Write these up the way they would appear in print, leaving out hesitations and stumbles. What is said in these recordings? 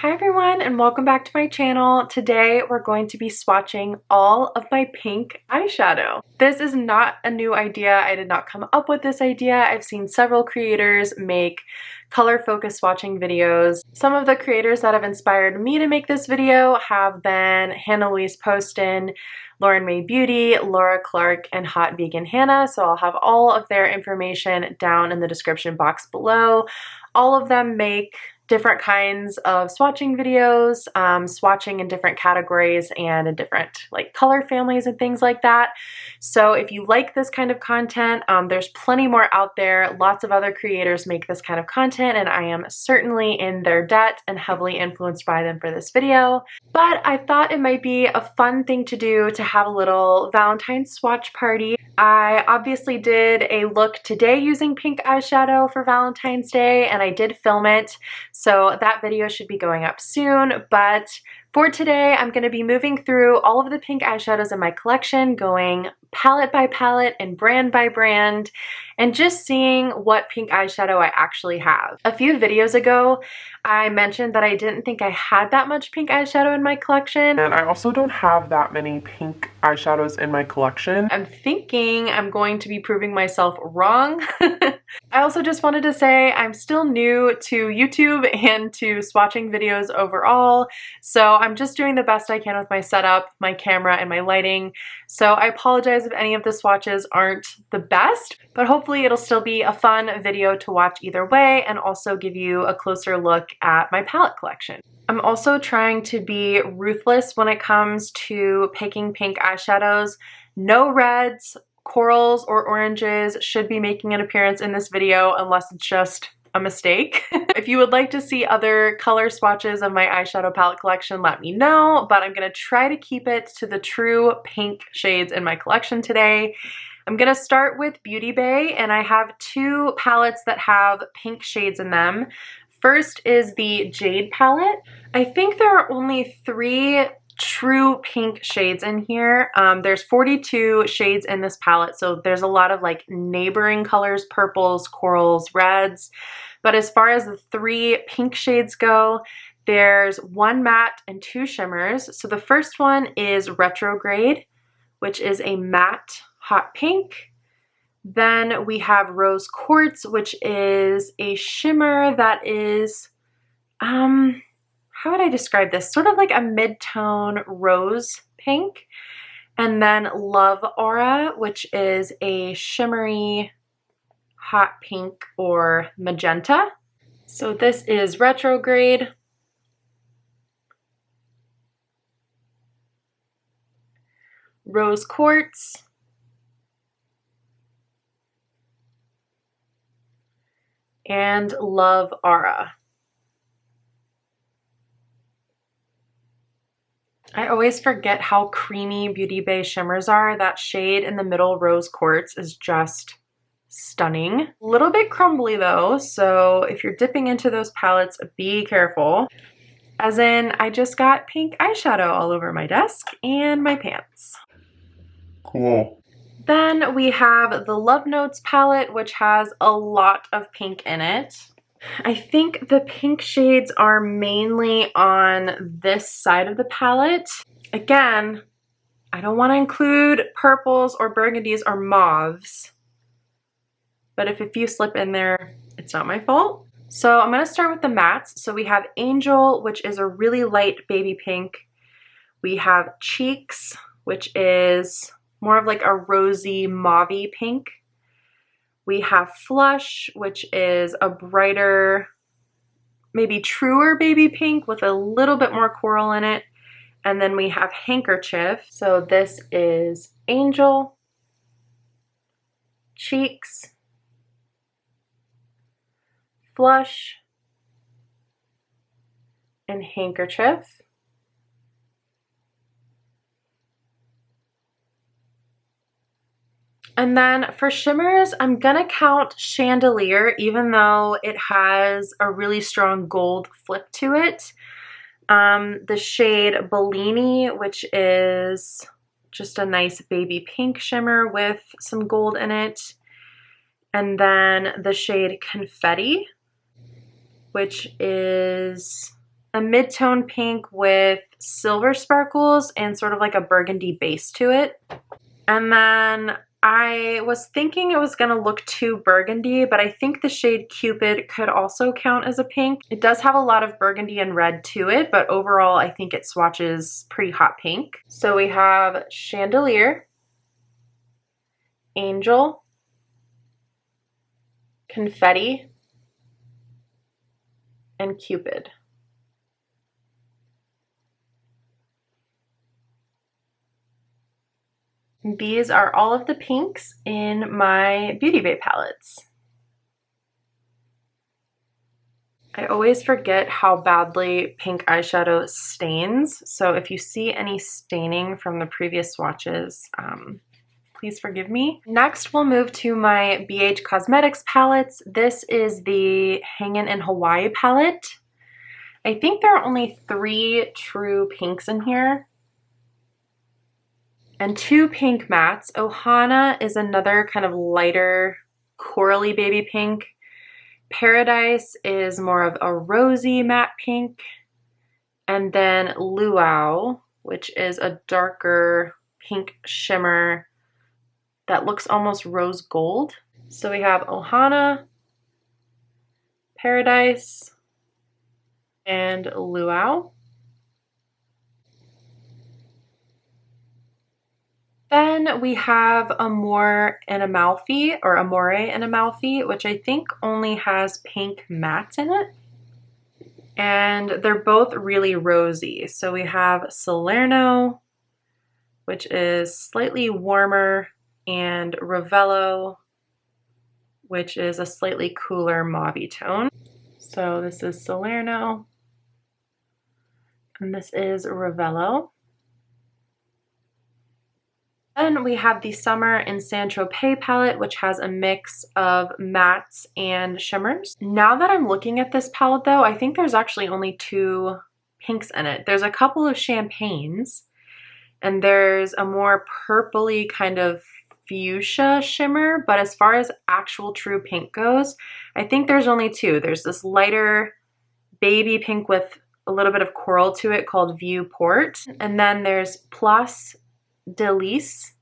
Hi everyone and welcome back to my channel. Today we're going to be swatching all of my pink eyeshadow. This is not a new idea. I did not come up with this idea. I've seen several creators make color focus swatching videos. Some of the creators that have inspired me to make this video have been Hannah Louise Poston, Lauren May Beauty, Laura Clark, and Hot Vegan Hannah. So I'll have all of their information down in the description box below. All of them make different kinds of swatching videos, swatching in different categories and in different like color families and things like that. So if you like this kind of content, there's plenty more out there. Lots of other creators make this kind of content and I am certainly in their debt and heavily influenced by them for this video. But I thought it might be a fun thing to do to have a little Valentine's swatch party. I obviously did a look today using pink eyeshadow for Valentine's Day and I did film it. So that video should be going up soon, but for today, I'm going to be moving through all of the pink eyeshadows in my collection, going palette by palette and brand by brand, and just seeing what pink eyeshadow I actually have. A few videos ago, I mentioned that I didn't think I had that much pink eyeshadow in my collection. And I also don't have that many pink eyeshadows in my collection. I'm thinking I'm going to be proving myself wrong. I also just wanted to say I'm still new to YouTube and to swatching videos overall, so I'm just doing the best I can with my setup, my camera, and my lighting. So I apologize if any of the swatches aren't the best, but hopefully it'll still be a fun video to watch either way and also give you a closer look at my palette collection. I'm also trying to be ruthless when it comes to picking pink eyeshadows. No reds, corals, or oranges should be making an appearance in this video unless it's just a mistake. If you would like to see other color swatches of my eyeshadow palette collection, let me know, but I'm gonna try to keep it to the true pink shades in my collection today. I'm gonna start with Beauty Bay, and I have two palettes that have pink shades in them. First is the Jade palette. I think there are only 3 true pink shades in here. There's 42 shades in this palette, so there's a lot of like neighboring colors, purples, corals, reds. But as far as the 3 pink shades go, there's 1 matte and 2 shimmers. So the first one is Retrograde, which is a matte hot pink. Then we have Rose Quartz, which is a shimmer that is, how would I describe this? Sort of like a mid-tone rose pink. And then Love Aura, which is a shimmery hot pink or magenta. So this is Retrograde. Rose Quartz. And Love Aura. I always forget how creamy Beauty Bay shimmers are. That shade in the middle, Rose Quartz, is just stunning. A little bit crumbly though, so if you're dipping into those palettes, be careful. As in, I just got pink eyeshadow all over my desk and my pants. Cool. Then we have the Love Notes palette, which has a lot of pink in it. I think the pink shades are mainly on this side of the palette. Again, I don't want to include purples or burgundies or mauves, but if a few slip in there, it's not my fault. So I'm going to start with the mattes. So we have Angel, which is a really light baby pink. We have Cheeks, which is more of like a rosy mauvey pink. We have Flush, which is a brighter, maybe truer baby pink with a little bit more coral in it. And then we have Handkerchief. So this is Angel, Cheeks, Flush, and Handkerchief. And then for shimmers, I'm gonna count Chandelier, even though it has a really strong gold flip to it. The shade Bellini, which is just a nice baby pink shimmer with some gold in it. And then the shade Confetti, which is a mid-tone pink with silver sparkles and sort of like a burgundy base to it. And then I was thinking it was gonna look too burgundy, but I think the shade Cupid could also count as a pink. It does have a lot of burgundy and red to it, but overall I think it swatches pretty hot pink. So we have Chandelier, Angel, Confetti, and Cupid. These are all of the pinks in my Beauty Bay palettes. I always forget how badly pink eyeshadow stains, so if you see any staining from the previous swatches, please forgive me. Next, we'll move to my BH Cosmetics palettes. This is the Hangin' in Hawaii palette. I think there are only 3 true pinks in here, and 2 pink mattes. Ohana is another kind of lighter corally baby pink. Paradise is more of a rosy matte pink. And then Luau, which is a darker pink shimmer that looks almost rose gold. So we have Ohana, Paradise, and Luau. Then we have Amore and Amalfi, or Amore and Amalfi, which I think only has pink mattes in it. And they're both really rosy. So we have Salerno, which is slightly warmer, and Ravello, which is a slightly cooler mauve-y tone. So this is Salerno, and this is Ravello. Then we have the Summer in Saint-Tropez palette, which has a mix of mattes and shimmers. Now that I'm looking at this palette though, I think there's actually only 2 pinks in it. There's a couple of champagnes, and there's a more purpley kind of fuchsia shimmer, but as far as actual true pink goes, I think there's only 2. There's this lighter baby pink with a little bit of coral to it called Viewport, and then there's Place Delice.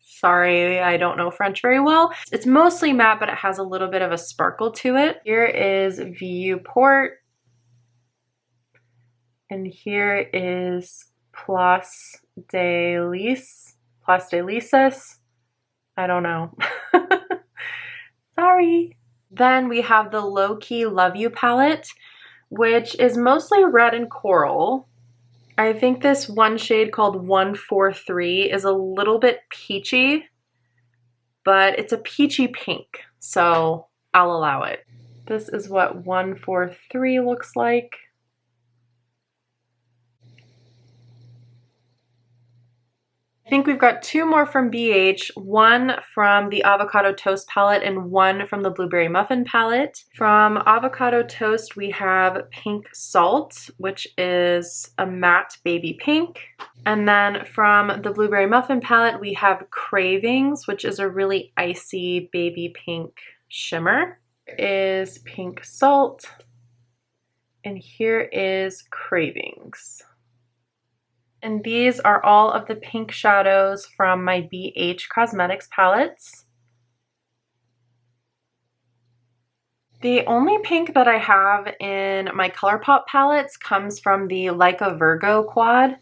Sorry, I don't know French very well. It's mostly matte, but it has a little bit of a sparkle to it. Here is Viewport, and here is Place Delice. Place Delices. I don't know. Sorry. Then we have the Low Key Love You palette, which is mostly red and coral. I think this one shade called 143 is a little bit peachy, but it's a peachy pink, so I'll allow it. This is what 143 looks like. I think we've got 2 more from BH, one from the Avocado Toast palette and one from the Blueberry Muffin palette. From Avocado Toast, we have Pink Salt, which is a matte baby pink. And then from the Blueberry Muffin palette, we have Cravings, which is a really icy baby pink shimmer. Here is Pink Salt, and here is Cravings. And these are all of the pink shadows from my BH Cosmetics palettes. The only pink that I have in my ColourPop palettes comes from the Like a Virgo quad,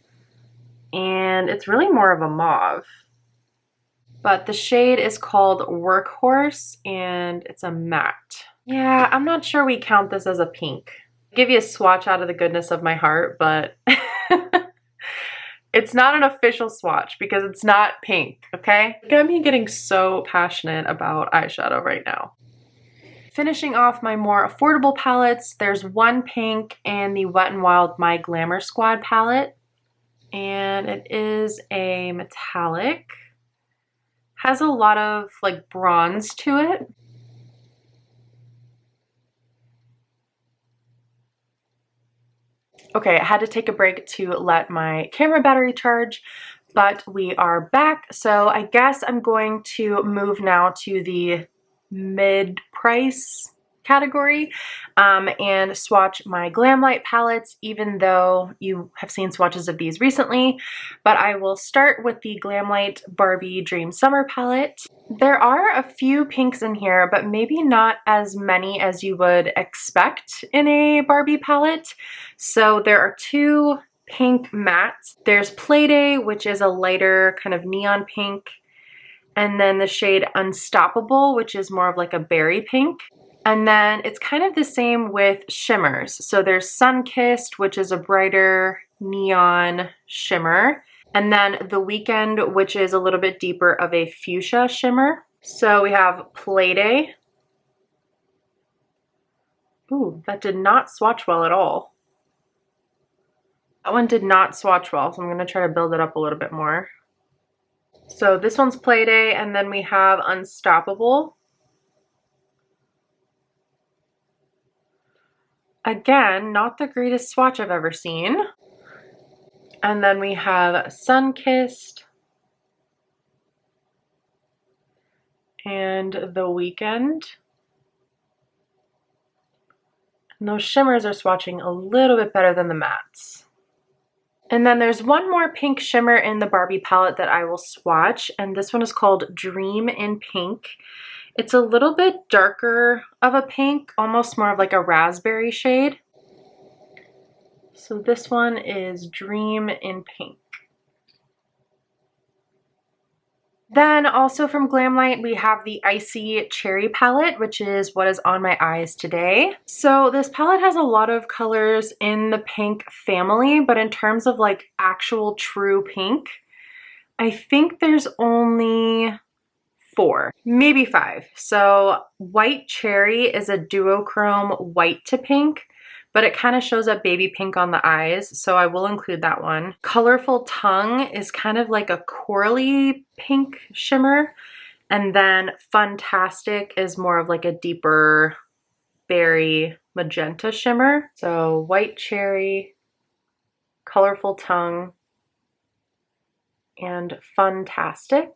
and it's really more of a mauve. But the shade is called Workhorse, and it's a matte. Yeah, I'm not sure we count this as a pink. I'll give you a swatch out of the goodness of my heart, but it's not an official swatch because it's not pink, okay? Got me getting so passionate about eyeshadow right now. Finishing off my more affordable palettes, there's one pink in the Wet n Wild My Glamour Squad palette. And it is a metallic. Has a lot of like bronze to it. Okay, I had to take a break to let my camera battery charge, but we are back. So I guess I'm going to move now to the mid-price category and swatch my Glamlight palettes, even though you have seen swatches of these recently. But I will start with the Glamlight Barbie Dream Summer palette. There are a few pinks in here, but maybe not as many as you would expect in a Barbie palette. So there are two pink mattes. There's Playday, which is a lighter kind of neon pink, and then the shade Unstoppable, which is more of like a berry pink. And then it's kind of the same with shimmers. So there's Sunkissed, which is a brighter neon shimmer. And then The Weekend, which is a little bit deeper of a fuchsia shimmer. So we have Playday. Ooh, that did not swatch well at all. That one did not swatch well, so I'm going to try to build it up a little bit more. So this one's Playday, and then we have Unstoppable. Again, not the greatest swatch I've ever seen. And then we have Sunkissed and The Weekend. And those shimmers are swatching a little bit better than the mattes. And then there's one more pink shimmer in the Barbie palette that I will swatch, and this one is called Dream in Pink. It's a little bit darker of a pink, almost more of like a raspberry shade. So this one is Dream in Pink. Then also from Glamlight, we have the Icy Cherry palette, which is what is on my eyes today. So this palette has a lot of colors in the pink family, but in terms of like actual true pink, I think there's only 4, maybe 5. So White Cherry is a duochrome white to pink, but it kind of shows up baby pink on the eyes, so I will include that one. Colorful Tongue is kind of like a corally pink shimmer, and then Funtastic is more of like a deeper berry magenta shimmer. So White Cherry, Colorful Tongue, and Funtastic.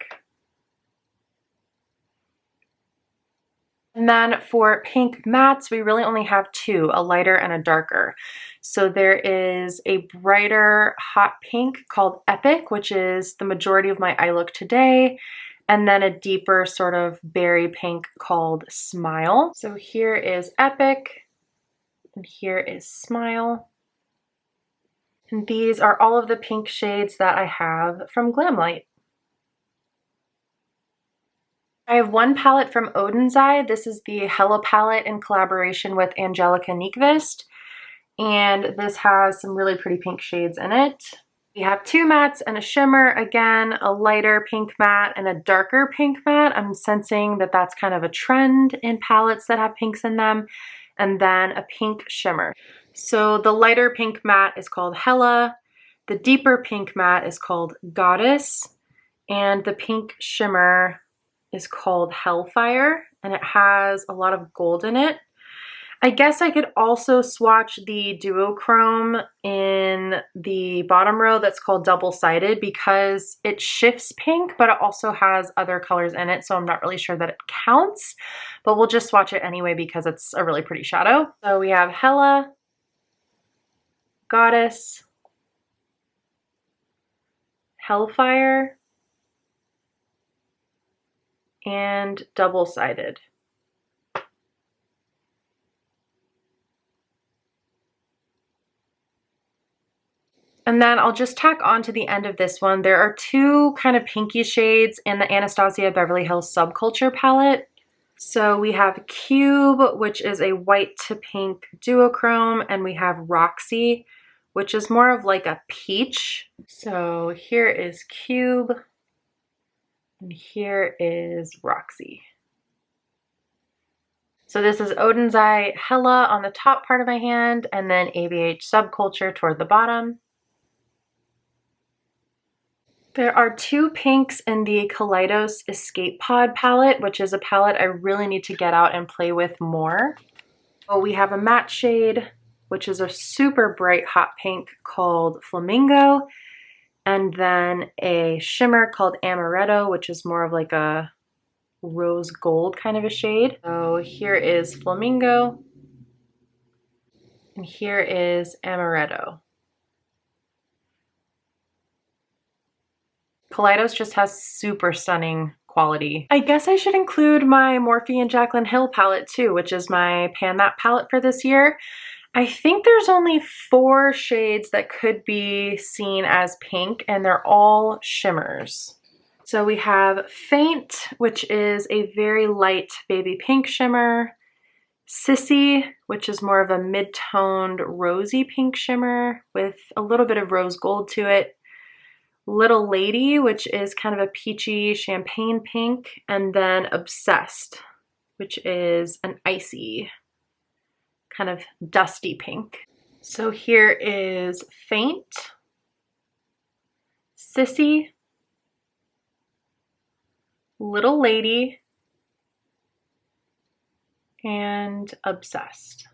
And then for pink mattes, we really only have 2, a lighter and a darker. So there is a brighter hot pink called Epic, which is the majority of my eye look today, and then a deeper sort of berry pink called Smile. So here is Epic, and here is Smile. And these are all of the pink shades that I have from Glamlight. I have one palette from Odin's Eye. This is the Hella palette in collaboration with Angelica Nyqvist, and this has some really pretty pink shades in it. We have 2 mattes and a shimmer, again, a lighter pink matte and a darker pink matte. I'm sensing that that's kind of a trend in palettes that have pinks in them, and then a pink shimmer. So the lighter pink matte is called Hella, the deeper pink matte is called Goddess, and the pink shimmer is called Hellfire, and it has a lot of gold in it. I guess I could also swatch the duochrome in the bottom row that's called Double Sided, because it shifts pink, but it also has other colors in it, so I'm not really sure that it counts, but we'll just swatch it anyway because it's a really pretty shadow. So we have Hella, Goddess, Hellfire, and Double Sided. And then I'll just tack on to the end of this one. There are 2 kind of pinky shades in the Anastasia Beverly Hills Subculture palette. So we have Cube, which is a white to pink duochrome, and we have Roxy, which is more of like a peach. So here is Cube, and here is Roxy. So this is Odin's Eye Hella on the top part of my hand, and then ABH Subculture toward the bottom. There are 2 pinks in the Kaleidos Escape Pod palette, which is a palette I really need to get out and play with more. So we have a matte shade, which is a super bright hot pink called Flamingo, and then a shimmer called Amaretto, which is more of like a rose gold kind of a shade. So here is Flamingo, and here is Amaretto. Kaleidos just has super stunning quality. I guess I should include my Morphe and Jaclyn Hill palette too, which is my Pan That palette for this year. I think there's only 4 shades that could be seen as pink, and they're all shimmers. So we have Faint, which is a very light baby pink shimmer. Sissy, which is more of a mid-toned rosy pink shimmer with a little bit of rose gold to it. Little Lady, which is kind of a peachy champagne pink. And then Obsessed, which is an icy, kind of dusty pink. So here is Faint, Sissy, Little Lady, and Obsessed.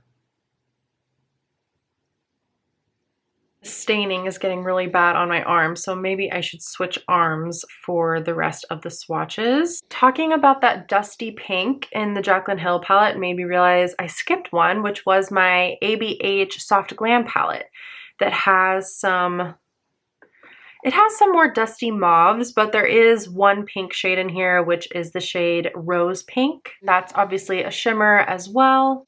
The staining is getting really bad on my arm, so maybe I should switch arms for the rest of the swatches. Talking about that dusty pink in the Jaclyn Hill palette made me realize I skipped one, which was my ABH Soft Glam palette that has some more dusty mauves, but there is one pink shade in here, which is the shade Rose Pink. That's obviously a shimmer as well.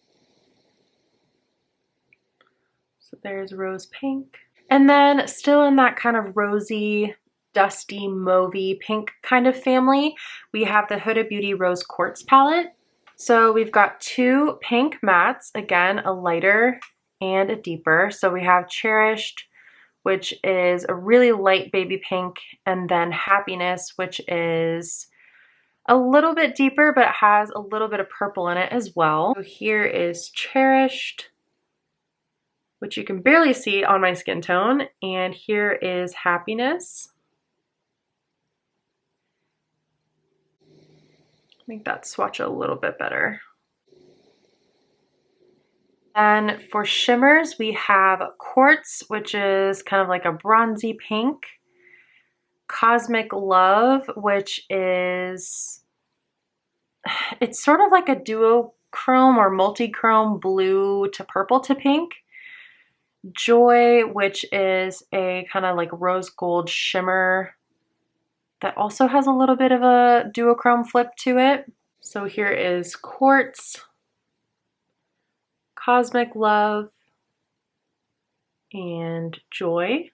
So there's Rose Pink. And then still in that kind of rosy, dusty, mauvey pink kind of family, we have the Huda Beauty Rose Quartz palette. So we've got 2 pink mattes, again, a lighter and a deeper. So we have Cherished, which is a really light baby pink, and then Happiness, which is a little bit deeper, but it has a little bit of purple in it as well. So here is Cherished, which you can barely see on my skin tone, and here is Happiness. Make that swatch a little bit better. And for shimmers, we have Quartz, which is kind of like a bronzy pink. Cosmic Love, which is, it's sort of like a duochrome or multi-chrome blue to purple to pink. Joy, which is a kind of like rose gold shimmer that also has a little bit of a duochrome flip to it. So here is Quartz, Cosmic Love, and Joy.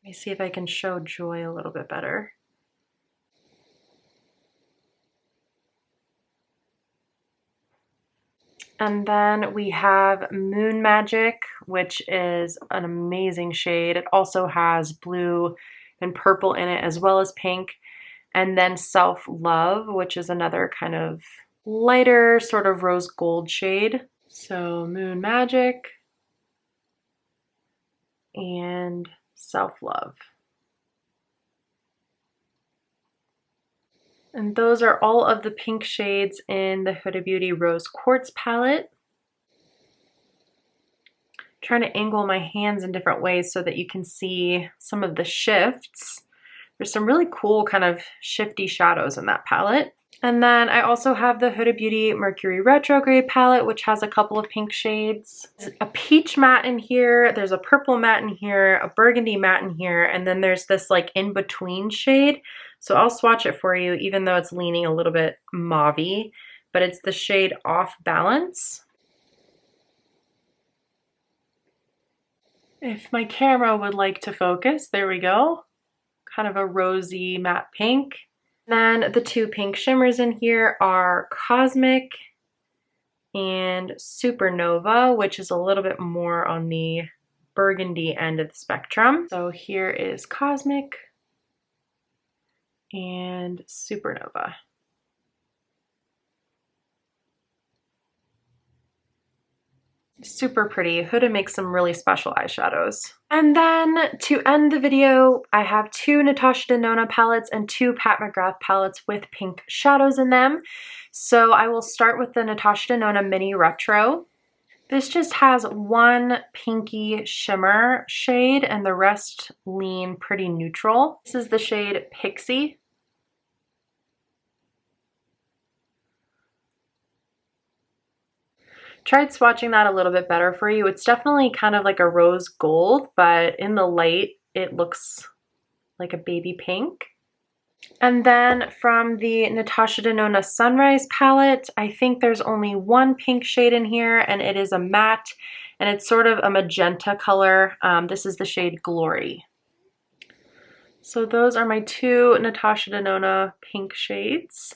Let me see if I can show Joy a little bit better. And then we have Moon Magic, which is an amazing shade. It also has blue and purple in it as well as pink. And then Self Love, which is another kind of lighter sort of rose gold shade. So Moon Magic and Self Love. And those are all of the pink shades in the Huda Beauty Rose Quartz palette. I'm trying to angle my hands in different ways so that you can see some of the shifts. There's some really cool kind of shifty shadows in that palette. And then I also have the Huda Beauty Mercury Retrograde palette, which has a couple of pink shades. There's a peach matte in here, there's a purple matte in here, a burgundy matte in here, and then there's this like in-between shade. So I'll swatch it for you, even though it's leaning a little bit mauvey, but it's the shade Off Balance. If my camera would like to focus, there we go. Kind of a rosy matte pink. Then the 2 pink shimmers in here are Cosmic and Supernova, which is a little bit more on the burgundy end of the spectrum. So here is Cosmic and Supernova. Super pretty. Huda makes some really special eyeshadows. And then to end the video, I have 2 Natasha Denona palettes and 2 Pat McGrath palettes with pink shadows in them. So I will start with the Natasha Denona Mini Retro. This just has one pinky shimmer shade and the rest lean pretty neutral. This is the shade Pixie. Tried swatching that a little bit better for you. It's definitely kind of like a rose gold, but in the light, it looks like a baby pink. And then from the Natasha Denona Sunrise palette, I think there's only one pink shade in here, and it is a matte, and it's sort of a magenta color. This is the shade Glory. So those are my two Natasha Denona pink shades.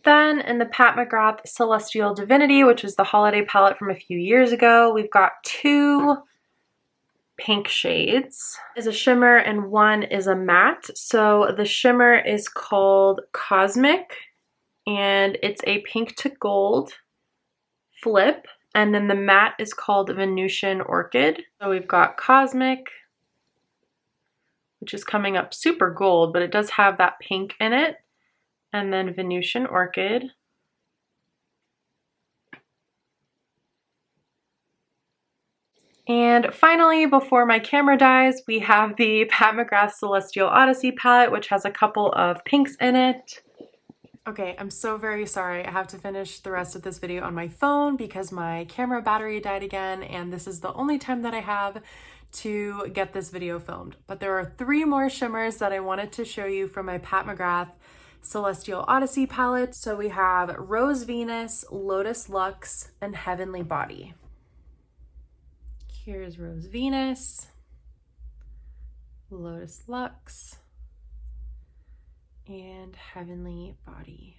Then in the Pat McGrath Celestial Divinity, which is the holiday palette from a few years ago, we've got two pink shades. Is a shimmer and one is a matte. So the shimmer is called Cosmic and it's a pink to gold flip, and then the matte is called Venusian Orchid. So we've got Cosmic, which is coming up super gold, but it does have that pink in it, and then Venusian Orchid. And finally, before my camera dies, we have the Pat McGrath Celestial Odyssey palette, which has a couple of pinks in it. Okay, I'm so very sorry. I have to finish the rest of this video on my phone because my camera battery died again, and this is the only time that I have to get this video filmed. But there are three more shimmers that I wanted to show you from my Pat McGrath Celestial Odyssey palette. So we have Rose Venus, Lotus Lux, and Heavenly Body. Here's Rose Venus, Lotus Lux, and Heavenly Body.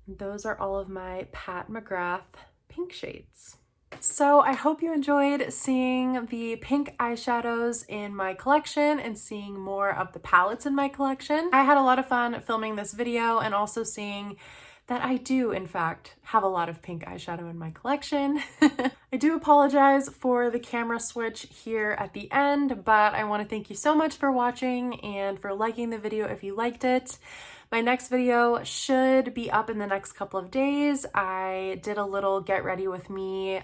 Those are all of my Pat McGrath pink shades. So I hope you enjoyed seeing the pink eyeshadows in my collection and seeing more of the palettes in my collection. I had a lot of fun filming this video and also seeing that I do, in fact, have a lot of pink eyeshadow in my collection. I do apologize for the camera switch here at the end, but I want to thank you so much for watching and for liking the video if you liked it. My next video should be up in the next couple of days. I did a little get ready with me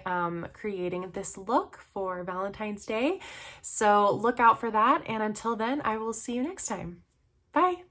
creating this look for Valentine's Day, so look out for that, and until then, I will see you next time. Bye!